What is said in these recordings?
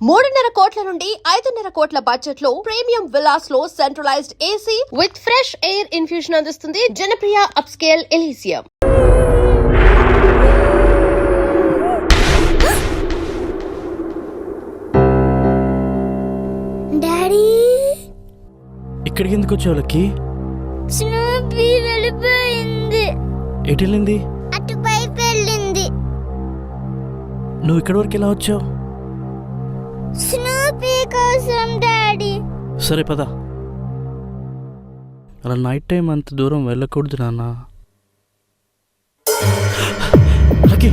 3.5 కోట్ల నుండి 5.5 కోట్ల బడ్జెట్ లో ప్రీమియం విల్లాస్ లో centralised AC with fresh air infusion అందిస్తుంది జనప్రియ అప్స్కేల్ ఎలీసియం. డాడీ, ఇక్కడికి ఎందుకు వచ్చావు లక్కీ? స్నూపీ వెళ్ళిపోయింది. ఎటు వెళ్ళింది? అటు పైకి వెళ్ళింది. నువ్వు ఇక్కడి వరకు ఎలా వచ్చావు? స్నూపీ కోసం డాడీ. సరే పద. అలా నైట్ టైం అంత దూరం వెళ్ళకూడదు నాన్న. లక్కీ,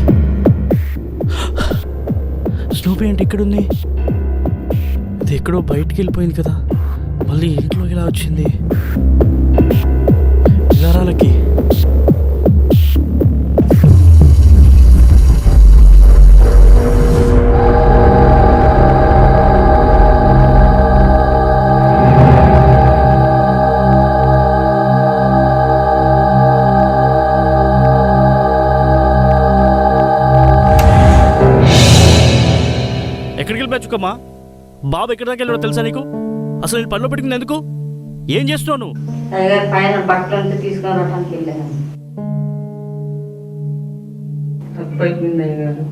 స్నూపీ ఏంటి ఇక్కడుంది? ఇది ఎక్కడో బయటికి వెళ్ళిపోయింది కదా, మళ్ళీ ఇంట్లోకి ఎలా వచ్చింది? ఇలా రా లక్కీ. ఎక్కడికి వెళ్ళిపోయాచుకమ్మా? బాబు ఎక్కడి దాకా వెళ్ళాడో తెలుసా నీకు? అసలు నేను పనిలో పెట్టుకుంది ఎందుకు? ఏం చేస్తున్నావు నువ్వు? పైన బట్టలు తీసుకొని రావడానికి వెళ్ళాను. తప్పైపోయింది అయ్యగారు.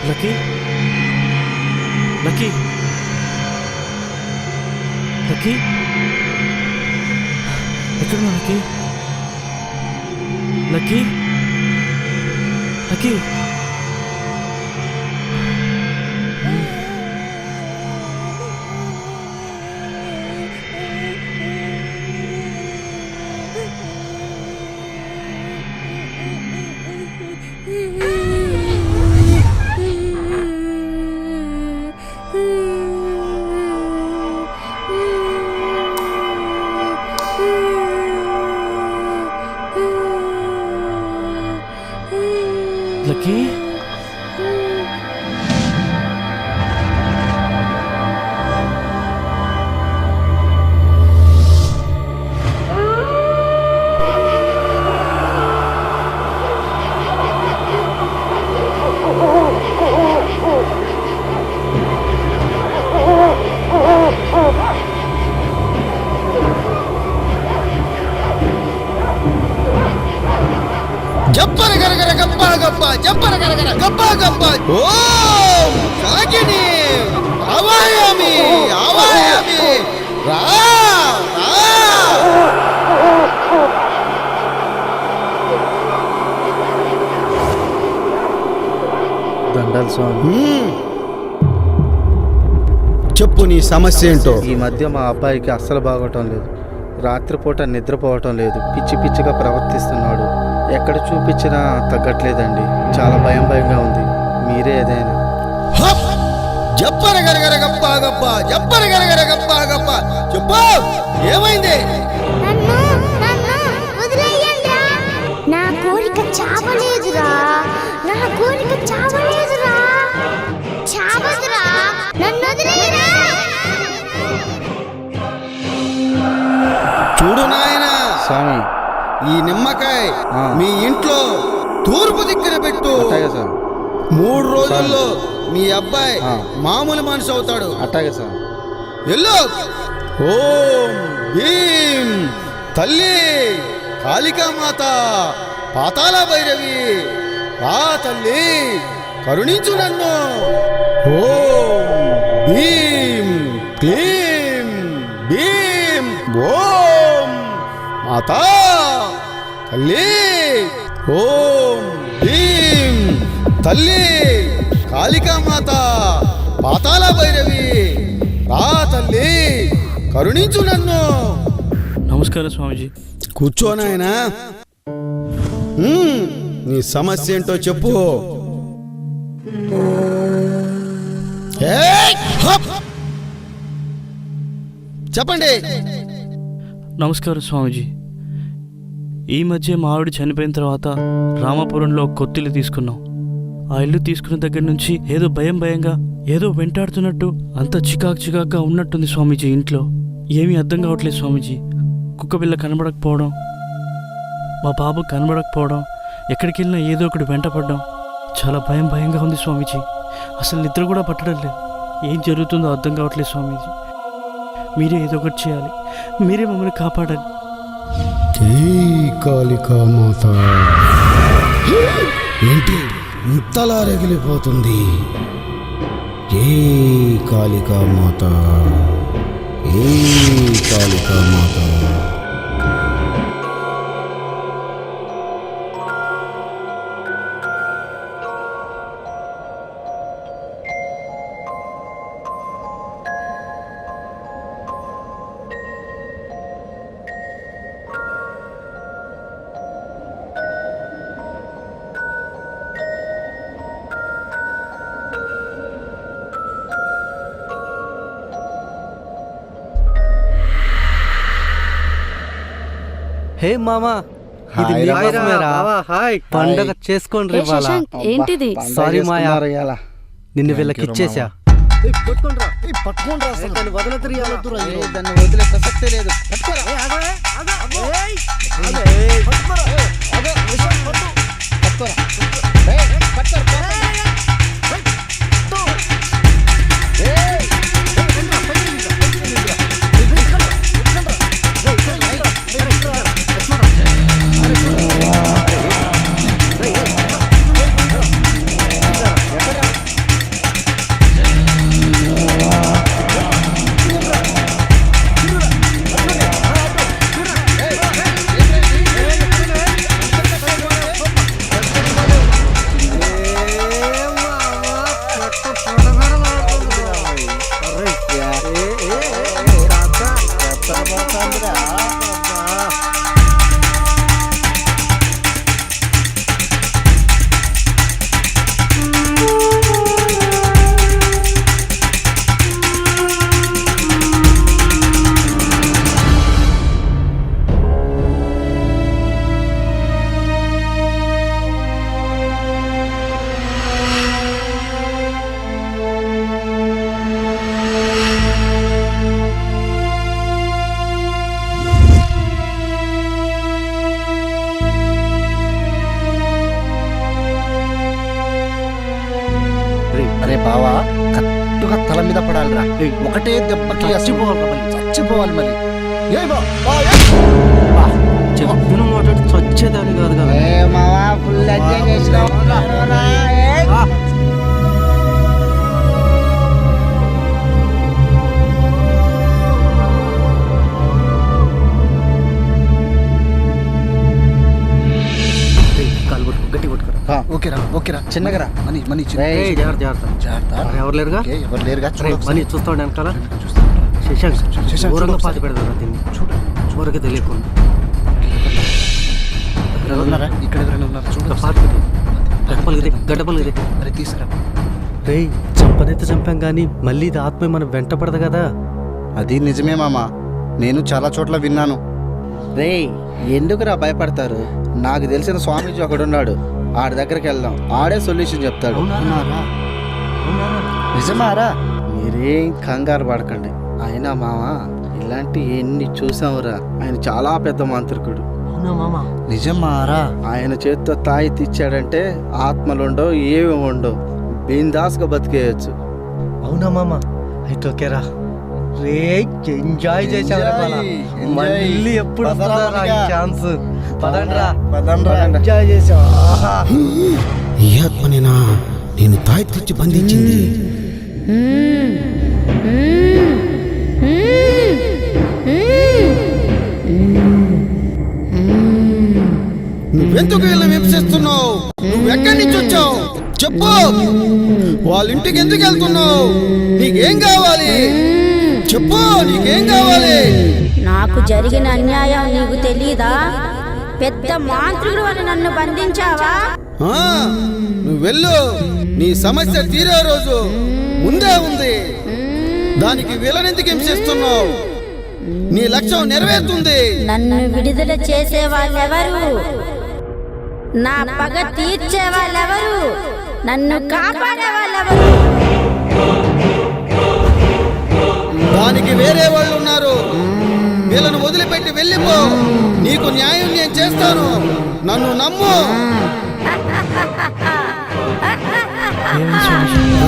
లక్కీ, లక్కీ, లక్కీ, ఎక్కడున్నా లక్కీ? Lucky, Lucky, Lucky. జప్పర గరగర గప్ప గప్ప జప్పర గరగర గప్ప గప్ప ఓం సాగిని ఆవాయామి ఆవాయామి రా రా. దండాలు స్వామి. చెప్పు నీ సమస్య ఏంటో. ఈ మధ్య మా అబ్బాయికి అస్సలు బాగోటం లేదు. రాత్రిపూట నిద్రపోవటం లేదు, పిచ్చి పిచ్చిగా ప్రవర్తిస్తున్నాడు. ఎక్కడ చూపించినా తగ్గట్లేదండి. చాలా భయంగా ఉంది. మీరే ఏదైనా. హప్ చెప్పర గరగర గప్ప గప్ప చెప్పర గరగర గప్ప గప్ప చెప్పు ఏమైంది? నన్ను వదిలేయండి. నా కోరిక చావలేదురా, నా కోరిక చావలేదురా, చావదురా, నన్ను వదిలేయరా. చూడు నాయనా, స్వామి ఈ నిమ్మకాయ ఆ. మీ ఇంట్లో తూర్పు దిక్కున పెట్టు. అట్టాగే స్వామి 3 రోజుల్లో మీ అబ్బాయి ఆ. మామూలు మనిషి అవుతాడు. అట్టాగే స్వామి. ఎల్లో ఓం భీం తల్లి కాళికామాత పాతాళ భైరవి రా తల్లి కరుణించు నన్ను. ఓం భీం క్లీం భీం ఓం మాతా తల్లి ఓం భీం తల్లి కాళికామాత పాతాళ భైరవి రా తల్లి కరుణించు నన్ను. నమస్కారం స్వామీజీ. కూర్చో నాయనా. నీ సమస్య ఏంటో చెప్పు. ఏయ్! హప్! చెప్పండి. నమస్కారం స్వామీజీ. ఈ మధ్య మా ఆవిడ చనిపోయిన తర్వాత రామాపురంలో కొత్త ఇల్లు తీసుకున్నాం. ఆ ఇల్లు తీసుకున్న దగ్గర నుంచి ఏదో భయంగా ఏదో వెంటాడుతున్నట్టు అంత చికాకుగా ఉన్నట్టుంది స్వామీజీ. ఇంట్లో ఏమీ అర్థం కావట్లేదు స్వామీజీ. కుక్క పిల్ల కనబడకపోవడం, మా బాబు కనబడకపోవడం, ఎక్కడికి వెళ్ళినా ఏదో ఒకటి వెంటపడడం, చాలా భయంగా ఉంది స్వామీజీ. అసలు నిద్ర కూడా పట్టడం లేదు. ఏం జరుగుతుందో అర్థం కావట్లేదు స్వామీజీ. మీరే ఏదో ఒకటి చేయాలి, మీరే మమ్మల్ని కాపాడాలి. కాళికామాత ఏంటి ఇంతలా రగిలిపోతుంది? జై కాళికామాత, ఏ కాళికామాత. హే మామా, ఇది హాయ్ రా మీకోసమేరా. హాయ్. పండగ చేసుకోండి ఇవాళ. ఏంటిది? సారీ మాయా, ఇవాళ నిన్ను వీళ్ళకి ఇచ్చేసా. దాన్ని వదిలే ప్రసక్తే లేదు. అరే బావా, కట్టుగా తల మీద పడాలిరా. ఒకటే దెబ్బకి చచ్చిపోవాలి మరి. చెప్పిన మాట చచ్చేదాన్ని కాదు కదా. ఓకేరా చిన్నగా మనీ జాగ్రత్త. ఎవరు లేరుగా? ఎవరు లేరుగా? మనీ చూస్తాడు వెనకాల. శశాంక్ ఘోరంగా పాతి పెడతారా దీన్ని, ఊరికి తెలియకుండా. ఇక్కడ పాతి గడ్డపలిగితే తీసుకురా. రేయ్ చంపనైతే చంపాం కానీ మళ్ళీ ఇది ఆత్మ మనం వెంట పడదు కదా. అది నిజమే మామ, నేను చాలా చోట్ల విన్నాను. రేయ్, ఎందుకురా భయపడతారు? నాకు తెలిసిన స్వామీజీ ఒకడున్నాడు, ఆడి దగ్గరికి వెళ్దాం, ఆడే సొల్యూషన్ చెప్తాడు. నిజమారా? మీరేం కంగారు పడకండి. అయినా మామ, ఇలాంటి ఎన్ని చూసావురా, ఆయన చాలా పెద్ద మాంత్రికుడు. అవునా మామ? నిజమారా? ఆయన చేతితో తాయి తెచ్చాడంటే ఆత్మలుండవు, ఏమి ఉండవు, బిందాస్గా బతికేయచ్చు. అవునా మామ? అయితే ఓకేరా. రే ఎంజాయ్ చేసావు ఎంజాయ్. మళ్ళీ ఎప్పుడు పదరా వస్తుందా ఈ మనగా. ఛాన్స్? పదండ్రా. పదండ్రా. ఎంజాయ్ చేసావు. ఈ ఆత్మనేనా నేను తాయి తెచ్చి బంధించింది? నువ్వెందుకు వీళ్ళని హింసిస్తున్నావు? నువ్వు ఎక్కడి నుంచి వచ్చావు చెప్పు. వాళ్ళ ఇంటికి ఎందుకు వెళ్తున్నావు? నీకేం కావాలి చెప్పు, నీకేం కావాలి? నాకు జరిగిన అన్యాయం నీకు తెలీదా? పెద్ద మాంత్రికుడు వల్ల నన్ను బంధించావా? ఆ, నువ్వు వెళ్ళు, నీ సమస్య తీరే రోజు ముందే ఉంది. దానికి వీళ్ళనెందుకు హింసిస్తున్నావు? నీ లక్ష్యం నెరవేరుతుంది. నన్ను విడుదల చేసే వాళ్ళెవరు? నా పగ తీర్చే వాళ్ళెవరు? నన్ను కాపాడే వాళ్ళెవరు? దానికి వేరే వాళ్ళు ఉన్నారు. వీళ్ళను వదిలిపెట్టి వెళ్ళిపో, నీకు న్యాయం నేను చేస్తాను. నన్ను నమ్ము.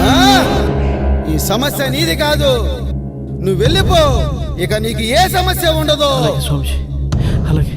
ఆ, ఈ సమస్య నీది కాదు, నువ్వు వెళ్ళిపో. ఇక నీకు ఏ సమస్య ఉండదు. అలాగే స్వామిజీ, అలాగే.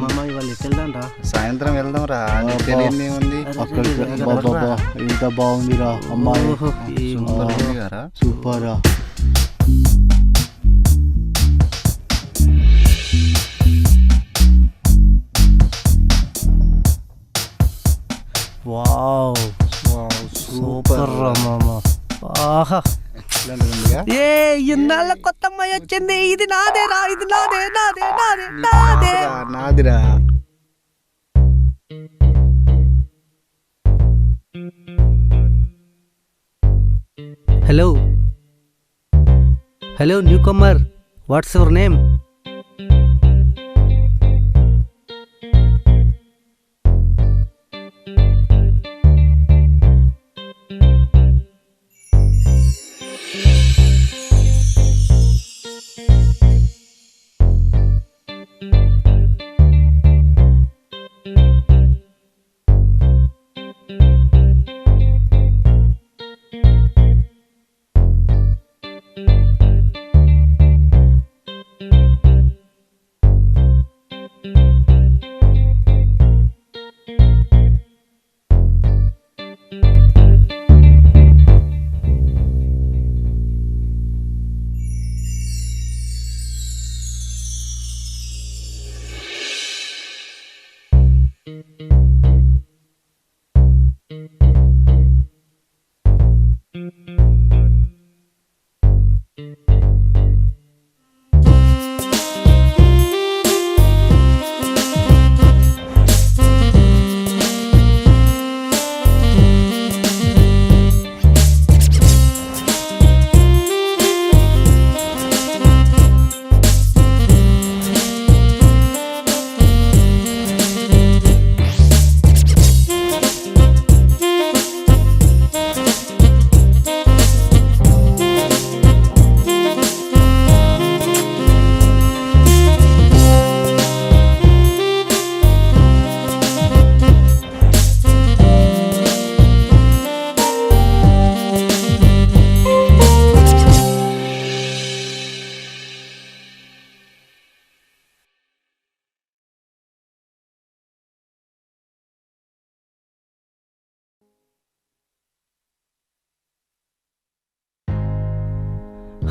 మామ ఇవాళ ఎటు వెళ్దాం రా? సాయంత్రం వెళ్దాం రా, తెలియని ఉంది. ఇంత బాగుందిరా అమ్మాయి, ఓహో, ఈ సూపర్ రా. వావ్, సూపర్ రా మామ. ఆహా, ఏ ఇన్నాళ్ళ కొత్త అమ్మాయి వచ్చింది. ఇది నాదేరా, ఇది నాదే నాదే నాదే నాదే. నాదిరా. Hello hello newcomer, what's your name?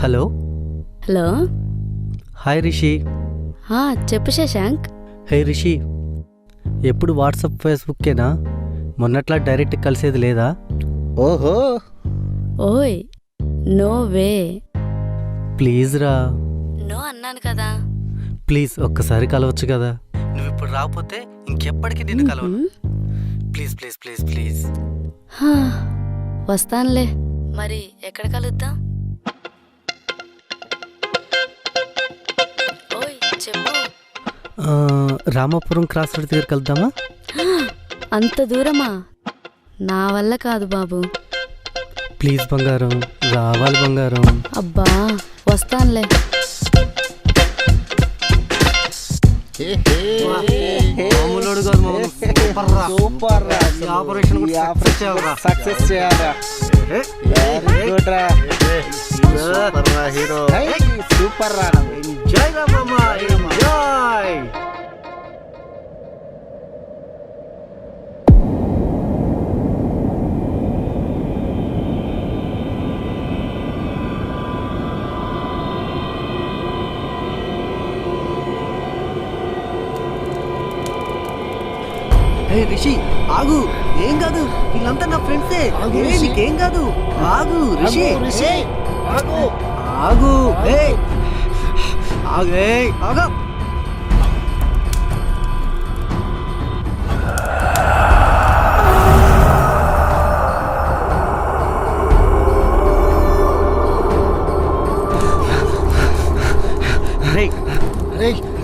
Hello hello. Hi Rishi. చెప్పు శశాంక్. హే రిషి, ఎప్పుడు వాట్సాప్ ఫేస్బుక్కేనా? మొన్నట్లా డైరెక్ట్ కలిసేది లేదా? ఓహో, ఓయ్ నో వే. ప్లీజ్ రా. నో అన్నాను కదా. ప్లీజ్ ఒక్కసారి కలవచ్చు కదా. నువ్వు ఇప్పుడు రాకపోతే ఇంకెప్పటికీ నిన్ను కలవను. Please please please please. వస్తానులే. మరి ఎక్కడ కలుద్దాం? ఓయ్ చెప్పు. రామాపురం క్రాస్ రోడ్ దగ్గర కలుద్దామా? అంత దూరమా? నా వల్ల కాదు బాబు. ప్లీజ్ బంగారం, రావాలి బంగారం. అబ్బా వస్తానులే. సూపర్ రా. సక్సెస్ చేయాలా? గుడ్ రా. సూపర్ రా హీరో. సూపర్ రా. ఎంజాయ్ రా మామ, ఎంజాయ్. రిషి ఆగు, ఏం కాదు, వీళ్ళంతా నా ఫ్రెండ్సే. నీకేం కాదు, ఆగు రిషి. ఆగు ఆగు, ఆగు.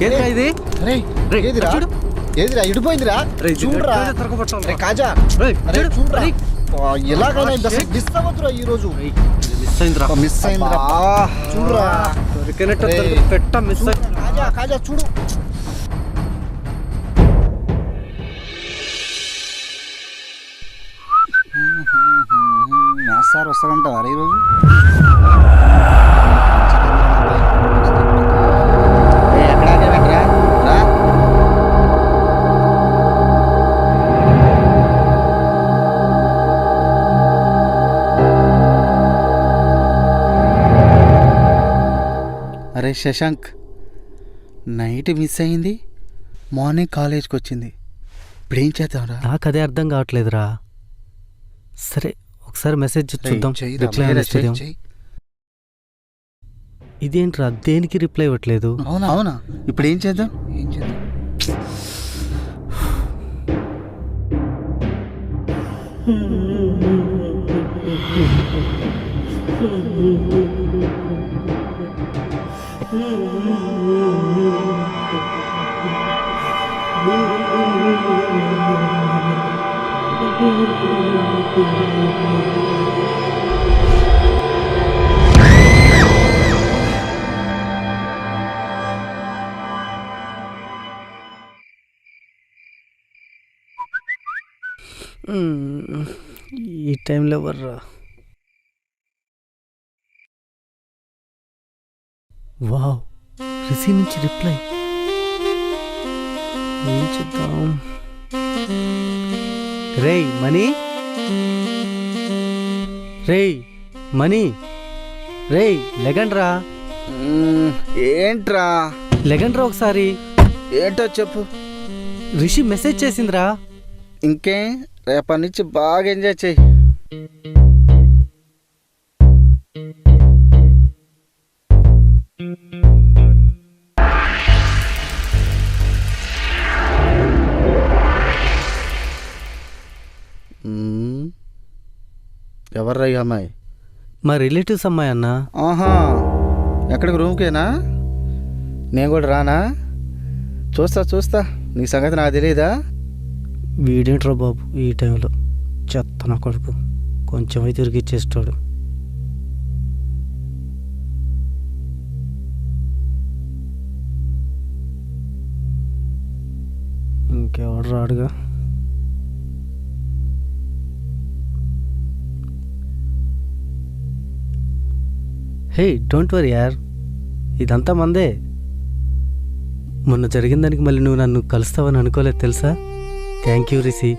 ఏంట్రా ఇది? ఏదిరా చూడు, ఏదిరా ఇడిపోయిందిరా. చూడరా కాజా, చూడరా. ఎలాగైనా మిస్ అవ్వదురా ఈ రోజు. మిస్ అయిందిరా. చూడరా పెట్ట మిస్. కాజా కాజా చూడు. మ్యాథ్స్ సార్ వస్తారంటారా ఈరోజు? అరే శశాంక్, నైట్ మిస్ అయింది, మార్నింగ్ కాలేజ్కి వచ్చింది. ఇప్పుడు ఏం చేద్దాంరా? నాకు అదే అర్థం కావట్లేదురా. సరే ఒకసారి మెసేజ్ చూద్దాం, రిప్లై అనేది. ఇదేంట్రా, దేనికి రిప్లై ఇవ్వట్లేదు? అవునా, ఇప్పుడు ఏం చేద్దాం? ఈ టైంలో ఎవర్రా? వావ్, రిసీవ్ నుంచి రిప్లై. ఏం చేద్దాం? రేయ్ మనీ, రేయ్ మనీ, రేయ్ లెగండ్రా. ఏంట్రా? లెగండ్రా ఒకసారి. ఏంటో చెప్పు. రిషి మెసేజ్ చేసిందిరా. ఇంకే, రేపటి నుంచి బాగా ఎంజాయ్ చెయ్యి. ఎవర్రా ఈ అమ్మాయి? మా రిలేటివ్స్ అమ్మాయి అన్న. ఆహా, ఎక్కడికి? రూమ్కేనా? నేను కూడా రానా? చూస్తా, నీ సంగతి నాకు తెలియదా? వీడేంట్రా బాబు ఈ టైంలో, చెత్త నా కొడుకు. కొంచెం అయితే తిరిగి ఇచ్చేస్తాడు. ఇంకెవడు రాడుగా. హే డోంట్ వరీ యార్, ఇదంతా మందే. మొన్న జరిగిన దానికి మళ్ళీ నువ్వు నన్ను కలుస్తావని అనుకోలేదు తెలుసా. Thank you Rishi.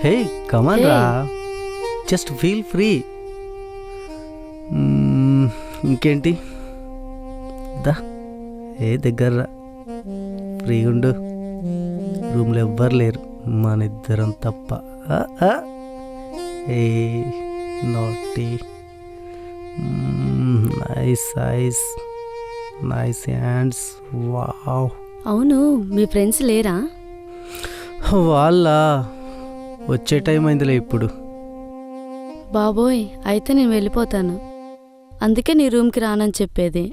Hey come on రా. Just feel free. ఇంకేంటి దా ఏ దగ్గర ఫ్రీ ఉండు. రూమ్లో ఎవ్వరు లేరు, మన ఇద్దరం తప్ప. ఏ నాటి nice ice, nice hands. Wow. అవును, మీ ఫ్రెండ్స్ లేరా? వాళ్ళ వచ్చే టైం అయిందిలే ఇప్పుడు. బాబోయ్, అయితే నేను వెళ్ళిపోతాను. అందుకే నీ రూమ్కి రానని చెప్పేది.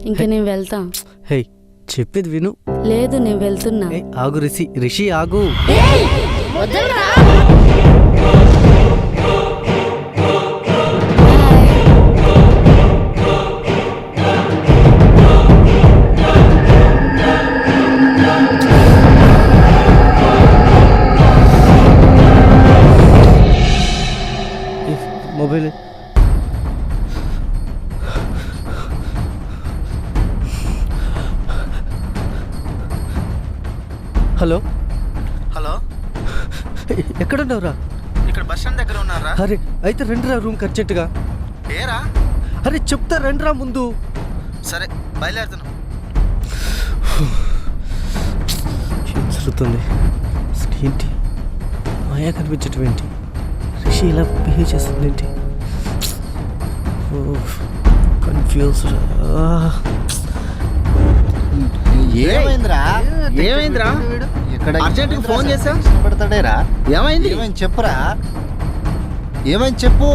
ఇంక నేను వెళ్తా. హే, చెప్పేది విను. లేదు, నేను వెళ్తున్నా. ఆగు రిషి ఆగు. మొబైల్ హలో హలో, ఎక్కడున్నావురా? ఇక్కడ బస్ స్టాండ్ దగ్గర ఉన్నారా? అరే అయితే రండిరా రూమ్కి అర్జెంటుగా. ఏరా? అరే చెప్తా రండిరా ముందు. సరే బయలుదేరుతున్నాం. ఏం జరుగుతుంది అసలు? ఏంటి మాయా కనిపించటం ఏంటి? రిషి ఇలా బిహేవ్ చేస్తుంది ఏంటి? కన్ఫ్యూజ్డ్. ఏమైందిరా? ఏమైందిరా? ఇక్కడ అర్జెంట్గా ఫోన్ చేసా పడతాడేరా. ఏమైంది? ఏమైంది చెప్పురా. ఏమైంది చెప్పు.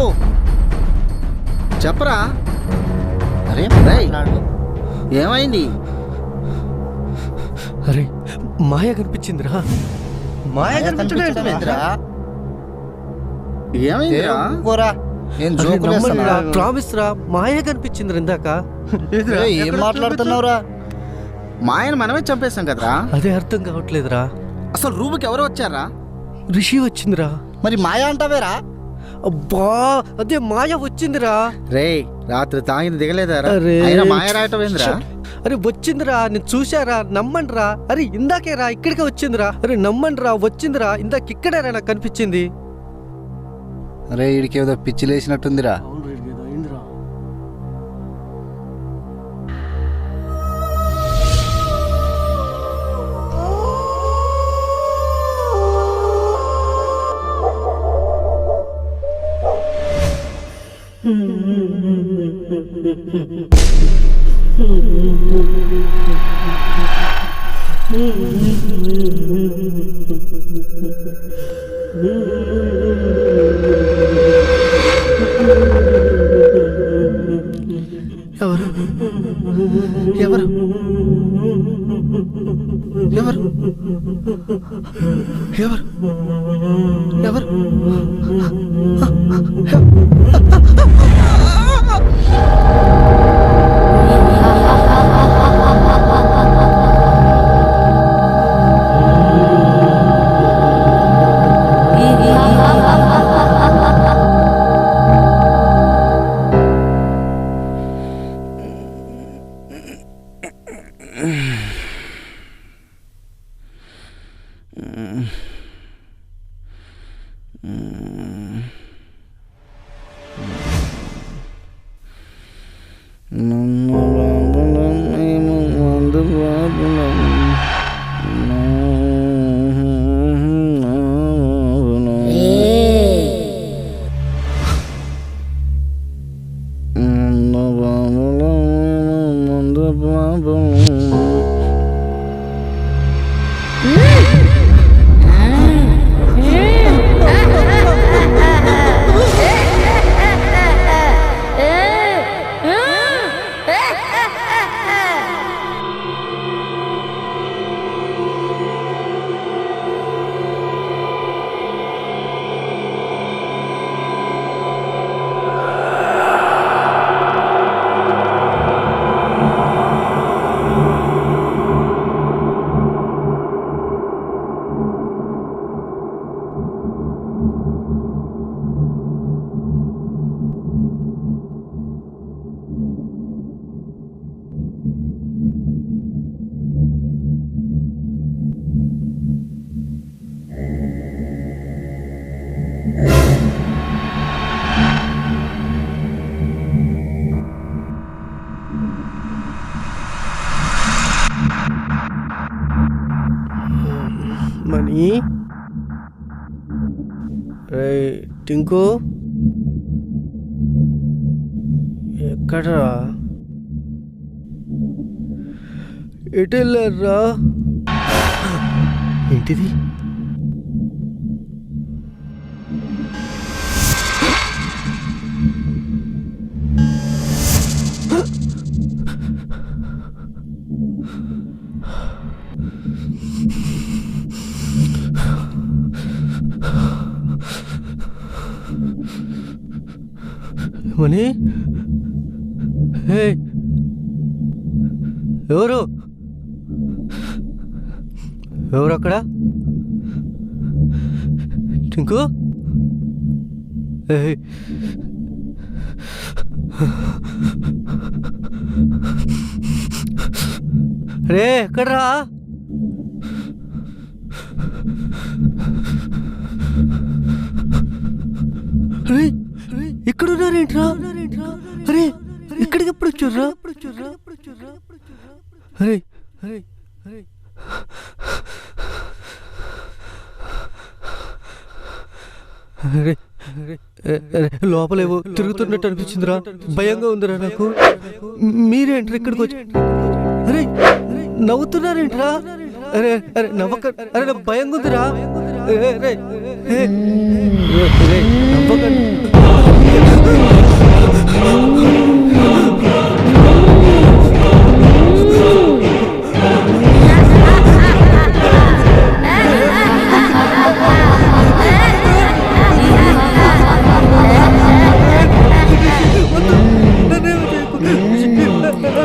చెప్పరా. అరే ఏమైంది? అరే మాయా కనిపించిందిరా. మాయా కనిపించలేదురా. ఏమైందిరా? ప్రామిస్ రా, మాయా కనిపించింది ఇందాక. ఏం మాట్లాడుతున్నావురా? మాయను మనమే చంపేశాం కదరా. అదే అర్థం కావట్లేదురా. అసలు రూమ్కి ఎవరు వచ్చారా? రిషి వచ్చిందిరా. మరి మాయా అంటావేరా? అబ్బా అదే మాయ వచ్చిందిరా. రే రాత్రి తాగింది దిగలేదారా? అరే మాయ రాయటం ఏందిరా? అరే వచ్చిందిరా, నేను చూశారా, నమ్మండిరా. అరే ఇందాకేరా ఇక్కడికే వచ్చిందిరా. అరే నమ్మండిరా, వచ్చిందిరా. ఇందాక ఇక్కడేరా నాకు కనిపించింది. అరే వీడికి ఏదో పిచ్చి లేచినట్టుందిరా. ఎవరు ఎవరు ఎవరు ఎవరు ఎవరు? బాబు మణి రే టింకు ఎక్కడరా ఎటు వెళ్ళారా ఏంటిది మణి హే ఎవరు ఎవరు అక్కడ టింకు రే ఎక్కడ్రా రే ఇక్కడున్నారేంట్రా అరే ఇక్కడికి ఎప్పుడు వచ్చారా అరే అరే అరే లోపలేవో తిరుగుతున్నట్టు అనిపించిందిరా భయంగా ఉందిరా నాకు మీరేంట్రా ఇక్కడికి వచ్చి అరే నవ్వుతున్నారేంట్రా అరే అరే నవ్వక అరే నాకు భయంగా ఉందిరా నవ్వకండి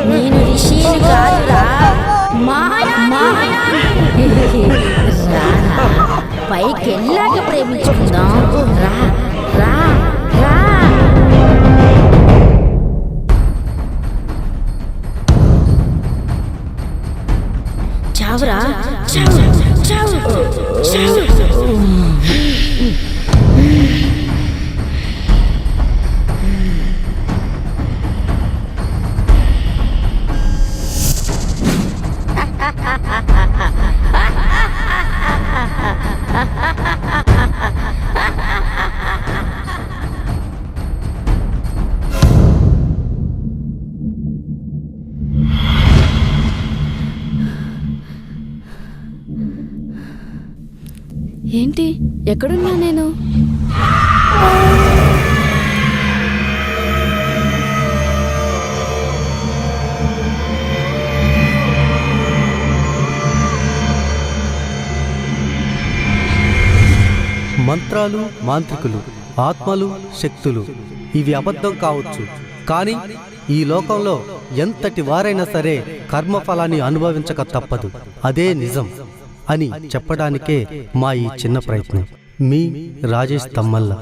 నేను రిషిని కాదురా పైకి వెళ్ళాక ప్రేమించుకుందాం రా రా రా చావురా చావు చావు చావు ఏంటి ఎక్కడున్నా నేను మంత్రాలు మాంత్రికులు ఆత్మలు శక్తులు ఇవి అబద్ధం కావచ్చు కానీ ఈ లోకంలో ఎంతటి వారైనా సరే కర్మఫలాన్ని అనుభవించక తప్పదు అదే నిజం అని చెప్పడానికే మా ఈ చిన్న ప్రయత్నం మీ రాజేష్ తమ్మల్ల.